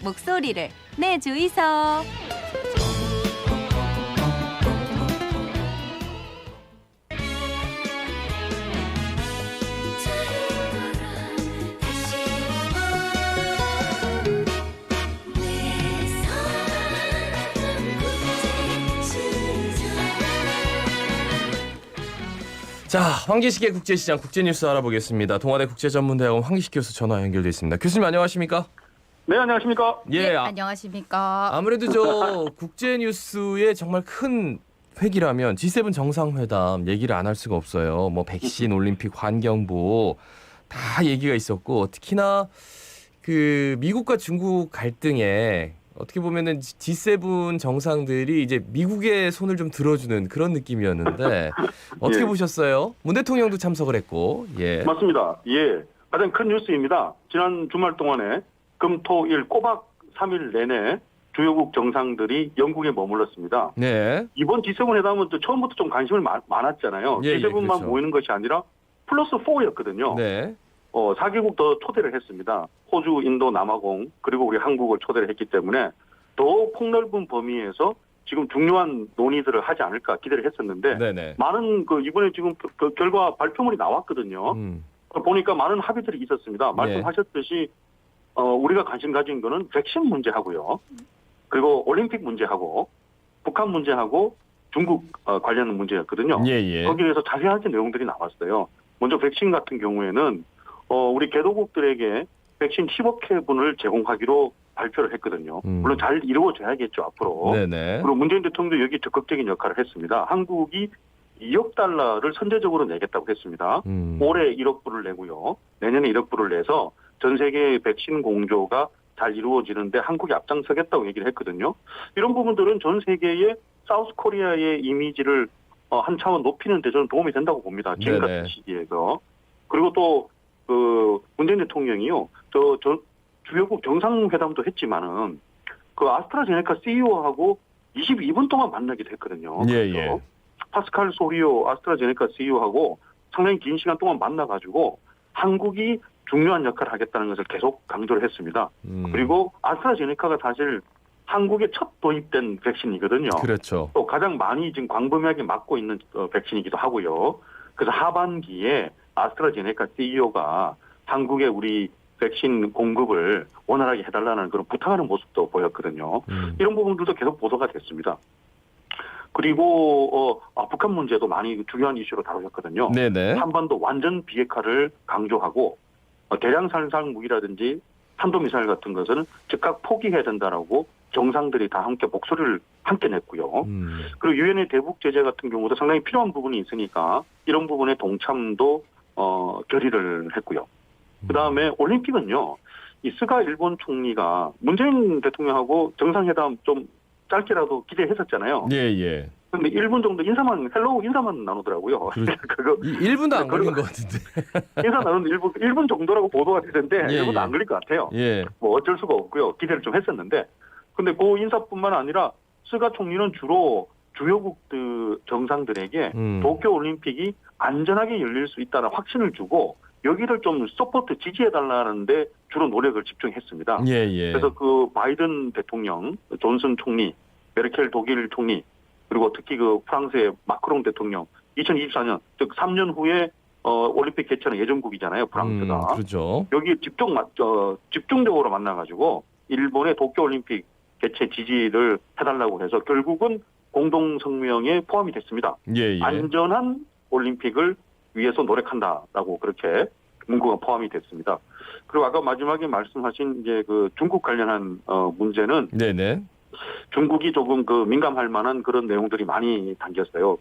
목소리를 내주이소. 자, 황기식의 국제시장 국제뉴스 알아보겠습니다. 동아대 국제전문대학원 황기식 교수 전화 연결돼 있습니다. 교수님 안녕하십니까? 네, 안녕하십니까? 네, 안녕하십니까? 아무래도 저 국제뉴스의 정말 큰 획이라면 G7 정상회담 얘기를 안 할 수가 없어요. 뭐 백신, 올림픽, 환경보호 다 얘기가 있었고 특히나 그 미국과 중국 갈등에 어떻게 보면은 G7 정상들이 이제 미국의 손을 좀 들어주는 그런 느낌이었는데 어떻게 예. 보셨어요? 문 대통령도 참석을 했고, 예. 맞습니다. 예. 가장 큰 뉴스입니다. 지난 주말 동안에 금, 토, 일 꼬박 3일 내내 주요국 정상들이 영국에 머물렀습니다. 네. 이번 G7 회담은 또 처음부터 좀 관심을 많았잖아요. 예, G7만 그렇죠. 모이는 것이 아니라 플러스 4였거든요. 네. 4개국 더 초대를 했습니다. 호주, 인도, 남아공 그리고 우리 한국을 초대를 했기 때문에 더 폭넓은 범위에서 지금 중요한 논의들을 하지 않을까 기대를 했었는데 네네. 많은 이번에 지금 그 결과 발표물이 나왔거든요. 보니까 많은 합의들이 있었습니다. 말씀하셨듯이 우리가 관심 가진 거는 백신 문제하고요. 그리고 올림픽 문제하고 북한 문제하고 중국 관련 문제였거든요. 예. 거기에 대해서 자세하게 내용들이 나왔어요. 먼저 백신 같은 경우에는 우리 개도국들에게 백신 10억 회분을 제공하기로 발표를 했거든요. 물론 잘 이루어져야겠죠, 앞으로. 네네. 그리고 문재인 대통령도 여기 적극적인 역할을 했습니다. 한국이 2억 달러를 선제적으로 내겠다고 했습니다. 올해 1억 불을 내고요. 내년에 1억 불을 내서 전 세계의 백신 공조가 잘 이루어지는데 한국이 앞장서겠다고 얘기를 했거든요. 이런 부분들은 전 세계의 사우스 코리아의 이미지를 한 차원 높이는 데 저는 도움이 된다고 봅니다. 지금 같은 시기에서. 그리고 또 문재인 대통령이요. 주요국 정상회담도 했지만은 그 아스트라제네카 CEO하고 22분 동안 만나기도 했거든요. 예. 파스칼 소리오 아스트라제네카 CEO하고 상당히 긴 시간 동안 만나가지고 한국이 중요한 역할을 하겠다는 것을 계속 강조를 했습니다. 그리고 아스트라제네카가 사실 한국에 첫 도입된 백신이거든요. 그렇죠. 또 가장 많이 지금 광범위하게 맞고 있는 백신이기도 하고요. 그래서 하반기에 아스트라제네카 CEO가 한국에 우리 백신 공급을 원활하게 해달라는 그런 부탁하는 모습도 보였거든요. 이런 부분들도 계속 보도가 됐습니다. 그리고 북한 문제도 많이 중요한 이슈로 다루셨거든요. 네네. 한반도 완전 비핵화를 강조하고 대량 살상 무기라든지 탄도미사일 같은 것은 즉각 포기해야 된다라고 정상들이 다 함께 목소리를 함께 냈고요. 그리고 유엔의 대북 제재 같은 경우도 상당히 필요한 부분이 있으니까 이런 부분에 동참도 결의를 했고요. 그다음에 올림픽은요. 이 스가 일본 총리가 문재인 대통령하고 정상회담 좀 짧게라도 기대했었잖아요. 예. 근데 1분 정도 헬로우 인사만 나누더라고요. 그거 1분도 안 걸린 것 같은데. 인사 나누는 1분 정도라고 보도가 되던데 1분도 안 걸릴 것 같아요. 예. 뭐 어쩔 수가 없고요. 기대를 좀 했었는데. 근데 그 인사뿐만 아니라 스가 총리는 주로 주요국 정상들에게 도쿄올림픽이 안전하게 열릴 수 있다는 확신을 주고 여기를 좀 서포트 지지해달라는데 주로 노력을 집중했습니다. 예. 그래서 그 바이든 대통령, 존슨 총리, 메르켈 독일 총리, 그리고 특히 그 프랑스의 마크롱 대통령, 2024년, 즉 3년 후에 올림픽 개최는 예정국이잖아요, 프랑스가. 그렇죠. 여기 집중적으로 만나가지고 일본의 도쿄올림픽 개최 지지를 해달라고 해서 결국은 공동성명에 포함이 됐습니다. 예. 안전한 올림픽을 위해서 노력한다라고 그렇게 문구가 포함이 됐습니다. 그리고 아까 마지막에 말씀하신 이제 그 중국 관련한 문제는 네네. 중국이 조금 민감할 만한 그런 내용들이 많이 담겼어요.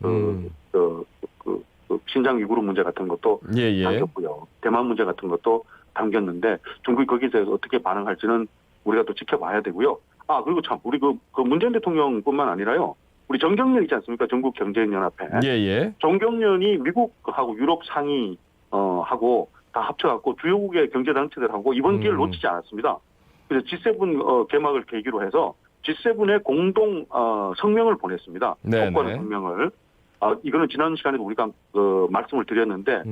신장 위구르 문제 같은 것도 담겼고요. 대만 문제 같은 것도 담겼는데 중국이 거기에 대해서 어떻게 반응할지는 우리가 또 지켜봐야 되고요. 그리고 참 우리 그 문재인 대통령뿐만 아니라요. 우리 정경련 있지 않습니까? 전국경제연합회. 예. 정경련이 미국하고 유럽 상위 하고 다 합쳐갖고 주요국의 경제단체들하고 이번 기회를 놓치지 않았습니다. 그래서 G7 개막을 계기로 해서 G7의 공동 성명을 보냈습니다. 성과의 성명을. 이거는 지난 시간에도 우리가 말씀을 드렸는데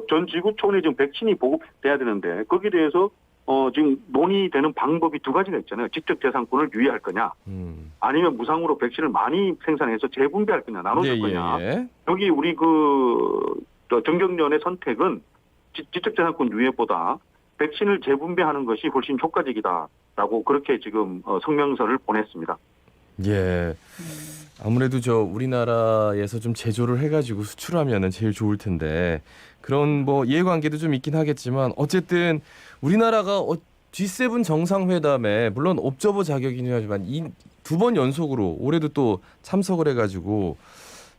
전 지구촌에 지금 백신이 보급돼야 되는데 거기에 대해서 지금 논의되는 방법이 두 가지가 있잖아요. 직접 재산권을 유예할 거냐, 아니면 무상으로 백신을 많이 생산해서 재분배할 거냐, 나눠줄 거냐. 여기 우리 정경련의 선택은 직접 재산권 유예보다 백신을 재분배하는 것이 훨씬 효과적이다라고 그렇게 지금 성명서를 보냈습니다. 예. 아무래도 우리나라에서 좀 제조를 해가지고 수출하면은 제일 좋을 텐데 그런 이해관계도 좀 있긴 하겠지만 어쨌든 우리나라가 G7 정상회담에 물론 옵저버 자격이긴 하지만 두 번 연속으로 올해도 또 참석을 해가지고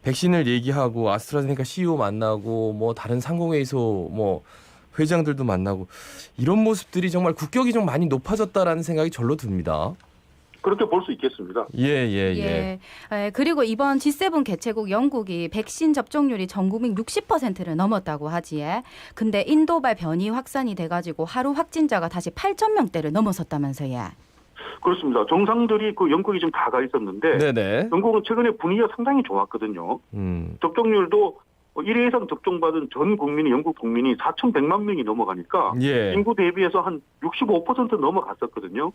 백신을 얘기하고 아스트라제네카 CEO 만나고 다른 상공회의소 회장들도 만나고 이런 모습들이 정말 국격이 좀 많이 높아졌다라는 생각이 절로 듭니다. 그렇게 볼 수 있겠습니다. 예. 그리고 이번 G7 개최국 영국이 백신 접종률이 전 국민 60%를 넘었다고 하지에. 근데 인도발 변이 확산이 돼가지고 하루 확진자가 다시 8,000명대를 넘어섰다면서요. 그렇습니다. 정상들이 영국이 좀 다 가 있었는데 네네. 영국은 최근에 분위기가 상당히 좋았거든요. 접종률도 1회 이상 접종받은 전 국민이 영국 국민이 4,100만 명이 넘어가니까 인구 대비해서 한 65% 넘어갔었거든요.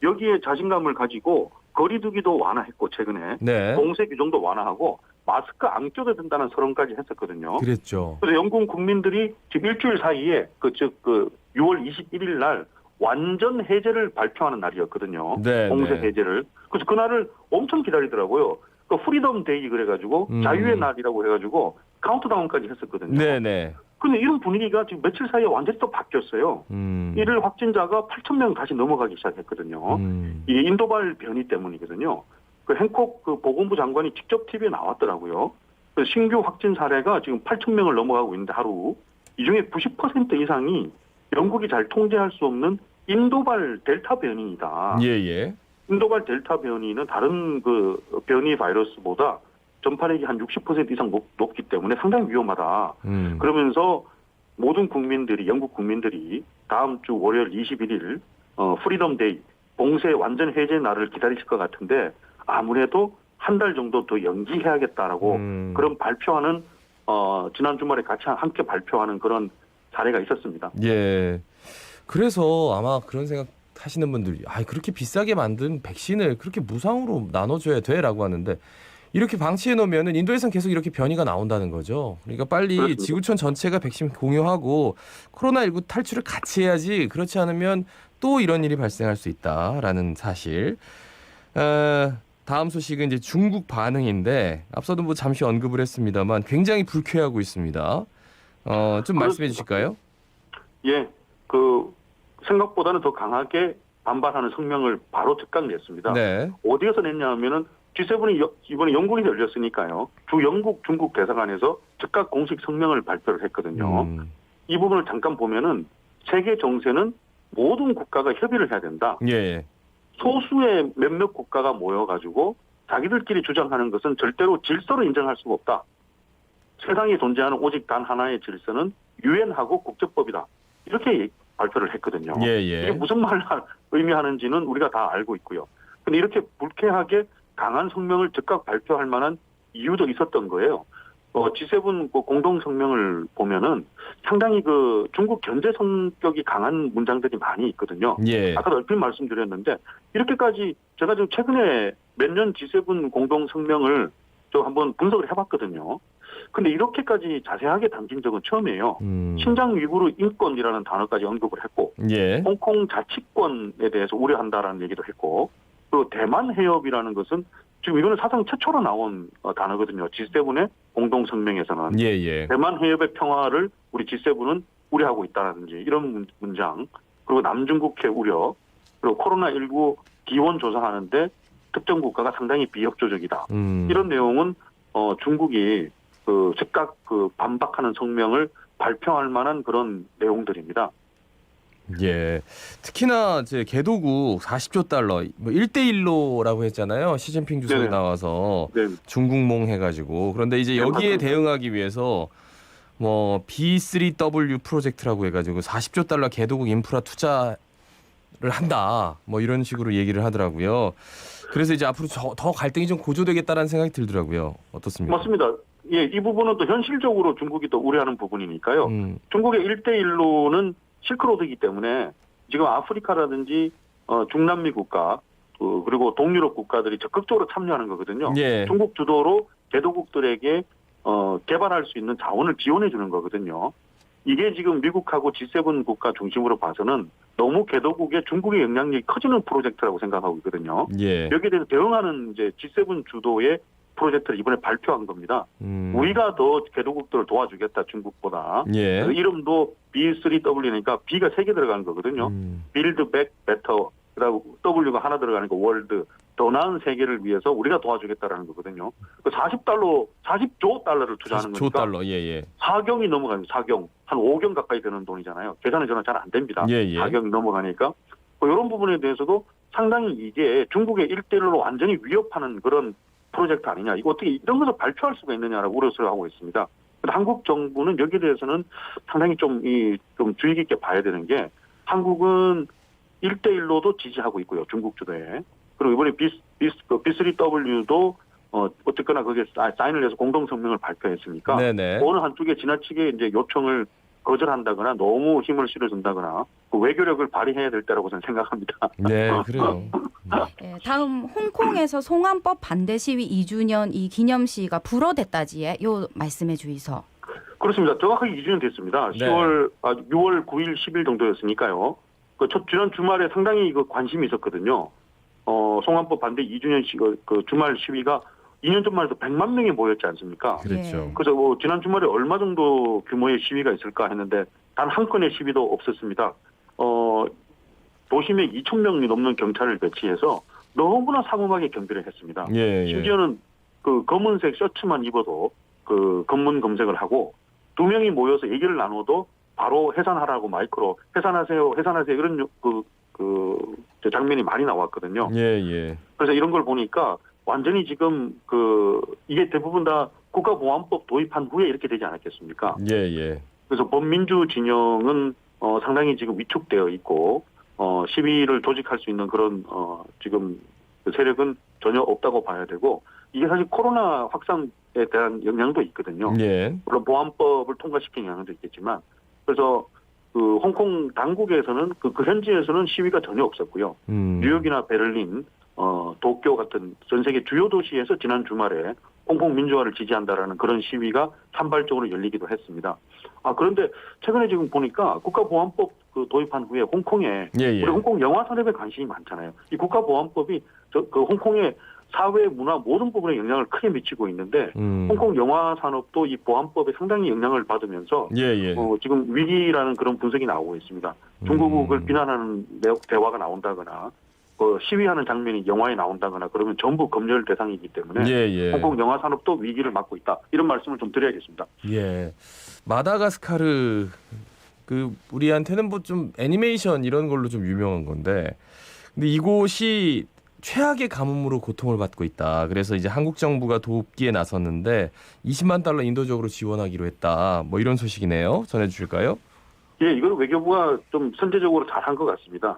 여기에 자신감을 가지고 거리두기도 완화했고 최근에 봉쇄 규정도 완화하고 마스크 안 껴도 된다는 선언까지 했었거든요. 그랬죠. 그래서 영국 국민들이 지금 일주일 사이에 6월 21일 날 완전 해제를 발표하는 날이었거든요. 봉쇄 해제를. 그래서 그날을 엄청 기다리더라고요. 프리덤 데이 그래가지고 자유의 날이라고 해가지고 카운트다운까지 했었거든요. 네네. 근데 이런 분위기가 지금 며칠 사이에 완전히 또 바뀌었어요. 일일 확진자가 8,000명 다시 넘어가기 시작했거든요. 이게 인도발 변이 때문이거든요. 행콕 보건부 장관이 직접 TV에 나왔더라고요. 그래서 신규 확진 사례가 지금 8,000명을 넘어가고 있는데 하루 이 중에 90% 이상이 영국이 잘 통제할 수 없는 인도발 델타 변이이다. 인도발 델타 변이는 다른 변이 바이러스보다 전파력이 한 60% 이상 높기 때문에 상당히 위험하다. 그러면서 모든 국민들이, 영국 국민들이 다음 주 월요일 21일 프리덤 데이 봉쇄 완전 해제 날을 기다리실 것 같은데 아무래도 한 달 정도 더 연기해야겠다라고 그런 발표하는 지난 주말에 같이 함께 발표하는 그런 사례가 있었습니다. 예. 그래서 아마 그런 생각 하시는 분들이 그렇게 비싸게 만든 백신을 그렇게 무상으로 나눠줘야 돼라고 하는데 이렇게 방치해 놓으면은 인도에선 계속 이렇게 변이가 나온다는 거죠. 그러니까 빨리 그렇습니다. 지구촌 전체가 백신 공유하고 코로나19 탈출을 같이 해야지 그렇지 않으면 또 이런 일이 발생할 수 있다라는 사실. 다음 소식은 이제 중국 반응인데 앞서도 잠시 언급을 했습니다만 굉장히 불쾌하고 있습니다. 좀 말씀해 주실까요? 예, 생각보다는 더 강하게 반발하는 성명을 바로 즉각 냈습니다. 어디에서 냈냐 하면은 G7이 이번에 영국에서 열렸으니까요. 영국, 중국 대사관에서 즉각 공식 성명을 발표를 했거든요. 이 부분을 잠깐 보면은 세계 정세는 모든 국가가 협의를 해야 된다. 소수의 몇몇 국가가 모여가지고 자기들끼리 주장하는 것은 절대로 질서로 인정할 수가 없다. 세상에 존재하는 오직 단 하나의 질서는 유엔하고 국제법이다. 이렇게 발표를 했거든요. 이게 무슨 말을 의미하는지는 우리가 다 알고 있고요. 근데 이렇게 불쾌하게 강한 성명을 즉각 발표할 만한 이유도 있었던 거예요. G7 공동 성명을 보면은 상당히 중국 견제 성격이 강한 문장들이 많이 있거든요. 아까도 얼핏 말씀드렸는데 이렇게까지 제가 지금 최근에 몇 년 G7 공동 성명을 한번 분석을 해봤거든요. 근데 이렇게까지 자세하게 담긴 적은 처음이에요. 신장 위구르 인권이라는 단어까지 언급을 했고 홍콩 자치권에 대해서 우려한다라는 얘기도 했고 그리고 대만 해협이라는 것은 지금 이거는 사상 최초로 나온 단어거든요. G7의 공동성명에서는. 대만 해협의 평화를 우리 G7은 우려하고 있다든지 이런 문장 그리고 남중국해 우려 그리고 코로나19 기원 조사하는데 특정 국가가 상당히 비협조적이다. 이런 내용은 중국이 즉각 반박하는 성명을 발표할 만한 그런 내용들입니다. 특히나 이제 개도국 40조 달러 1대1로라고 했잖아요. 시진핑 주석이 나와서 중국몽 해가지고 그런데 이제 여기에 대응하기 위해서 B3W 프로젝트라고 해가지고 40조 달러 개도국 인프라 투자를 한다. 이런 식으로 얘기를 하더라고요. 그래서 이제 앞으로 더 갈등이 좀 고조되겠다라는 생각이 들더라고요. 어떻습니까? 맞습니다. 이 부분은 또 현실적으로 중국이 또 우려하는 부분이니까요. 중국의 1대1로는 실크로드이기 때문에 지금 아프리카라든지 중남미 국가 그리고 동유럽 국가들이 적극적으로 참여하는 거거든요. 예. 중국 주도로 개도국들에게 개발할 수 있는 자원을 지원해 주는 거거든요. 이게 지금 미국하고 G7 국가 중심으로 봐서는 너무 개도국의 중국의 영향력이 커지는 프로젝트라고 생각하고 있거든요. 예. 여기에 대해서 대응하는 이제 G7 주도의 프로젝트를 이번에 발표한 겁니다. 우리가 더 개도국들을 도와주겠다, 중국보다. 예. 이름도 B3W니까 B가 3개 들어가는 거거든요. Build Back Better, 그리고 W가 하나 들어가는 거 월드, 더 나은 세계를 위해서 우리가 도와주겠다라는 거거든요. 40조 달러를 투자하는 40조 거니까 달러. 예. 4경이 넘어가는 4경, 한 5경 가까이 되는 돈이잖아요. 계산은 저는 잘 안 됩니다. 예. 4경이 넘어가니까. 이런 부분에 대해서도 상당히 이게 중국의 1대1로 완전히 위협하는 그런 프로젝트 아니냐. 이거 어떻게 이런 것을 발표할 수가 있느냐라고 우려를 하고 있습니다. 근데 한국 정부는 여기에 대해서는 상당히 좀 주의 깊게 봐야 되는 게 한국은 1대1로도 지지하고 있고요. 중국 주도에. 그리고 이번에 B3W도 어쨌거나 거기에 사인을 해서 공동성명을 발표했으니까 네네. 어느 한쪽에 지나치게 이제 요청을 거절한다거나 너무 힘을 실어준다거나 그 외교력을 발휘해야 될 때라고 저는 생각합니다. 네, 그래요. 예, 다음 홍콩에서 송환법 반대 시위 2주년 이 기념 시위가 불어댔다지에 요 말씀해 주이소. 그렇습니다. 정확하게 2주년 됐습니다. 네. 6월 9일, 10일 정도였으니까요. 지난 주말에 상당히 관심이 있었거든요. 송환법 반대 2주년 주말 시위가 2년 전만 해도 100만 명이 모였지 않습니까? 그렇죠. 그래서 지난 주말에 얼마 정도 규모의 시위가 있을까 했는데 단 한 건의 시위도 없었습니다. 도심에 2,000명이 넘는 경찰을 배치해서 너무나 삼엄하게 경비를 했습니다. 예. 심지어는 검은색 셔츠만 입어도 검문 검색을 하고 2명이 모여서 얘기를 나눠도 바로 해산하라고 마이크로 해산하세요 이런 장면이 많이 나왔거든요. 예. 그래서 이런 걸 보니까 완전히 지금 이게 대부분 다 국가보안법 도입한 후에 이렇게 되지 않았겠습니까? 예. 그래서 범민주 진영은 상당히 지금 위축되어 있고 시위를 조직할 수 있는 그런 지금 세력은 전혀 없다고 봐야 되고 이게 사실 코로나 확산에 대한 영향도 있거든요. 예. 물론 보안법을 통과시킨 영향도 있겠지만 그래서 홍콩 당국에서는 그 현지에서는 시위가 전혀 없었고요. 뉴욕이나 베를린, 도쿄 같은 전 세계 주요 도시에서 지난 주말에 홍콩 민주화를 지지한다라는 그런 시위가 산발적으로 열리기도 했습니다. 그런데 최근에 지금 보니까 국가보안법 도입한 후에 홍콩에 예. 우리 홍콩 영화 산업에 관심이 많잖아요. 이 국가보안법이 홍콩의 사회, 문화 모든 부분에 영향을 크게 미치고 있는데 홍콩 영화 산업도 이 보안법에 상당히 영향을 받으면서 예. 지금 위기라는 그런 분석이 나오고 있습니다. 중국을 비난하는 대화가 나온다거나 시위하는 장면이 영화에 나온다거나 그러면 전부 검열 대상이기 때문에 예. 홍콩 영화 산업도 위기를 맞고 있다. 이런 말씀을 좀 드려야겠습니다. 예. 마다가스카르 우리한테는 뭐 좀 애니메이션 이런 걸로 좀 유명한 건데 근데 이곳이 최악의 가뭄으로 고통을 받고 있다. 그래서 이제 한국 정부가 돕기에 나섰는데 20만 달러 인도적으로 지원하기로 했다. 뭐 이런 소식이네요. 전해 주실까요? 예, 이걸 외교부가 좀 선제적으로 잘한 것 같습니다.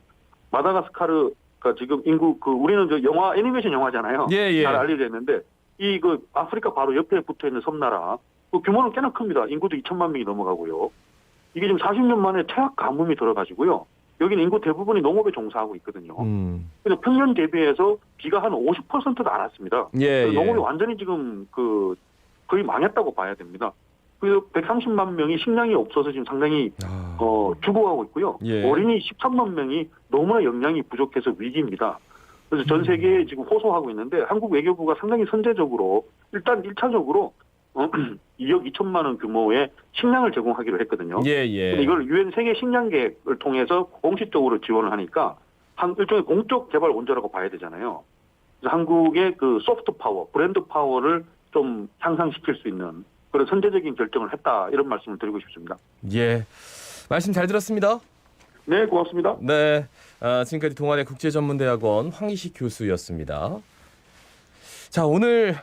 마다가스카르가 지금 인구 우리는 영화 애니메이션 영화잖아요. 예. 잘 알려져 있는데 이 아프리카 바로 옆에 붙어 있는 섬나라 규모는 꽤나 큽니다. 인구도 2천만 명이 넘어가고요. 이게 지금 40년 만에 최악 가뭄이 들어가지고요. 여기는 인구 대부분이 농업에 종사하고 있거든요. 그래서 평년 대비해서 비가 한 50%도 안 왔습니다. 예. 농업이 완전히 지금 거의 망했다고 봐야 됩니다. 그래서 130만 명이 식량이 없어서 지금 상당히 죽어가고 있고요. 예. 어린이 13만 명이 너무나 영양이 부족해서 위기입니다. 그래서 전 세계에 지금 호소하고 있는데 한국 외교부가 상당히 선제적으로 일단 1차적으로 2억 2천만 원 규모의 식량을 제공하기로 했거든요. 예. 근데 이걸 유엔 세계 식량 계획을 통해서 공식적으로 지원을 하니까 일종의 공적 개발 원조라고 봐야 되잖아요. 그래서 한국의 소프트 파워, 브랜드 파워를 좀 향상시킬 수 있는 그런 선제적인 결정을 했다. 이런 말씀을 드리고 싶습니다. 예. 말씀 잘 들었습니다. 네, 고맙습니다. 네. 지금까지 동아대 국제전문대학원 황희식 교수였습니다. 자, 오늘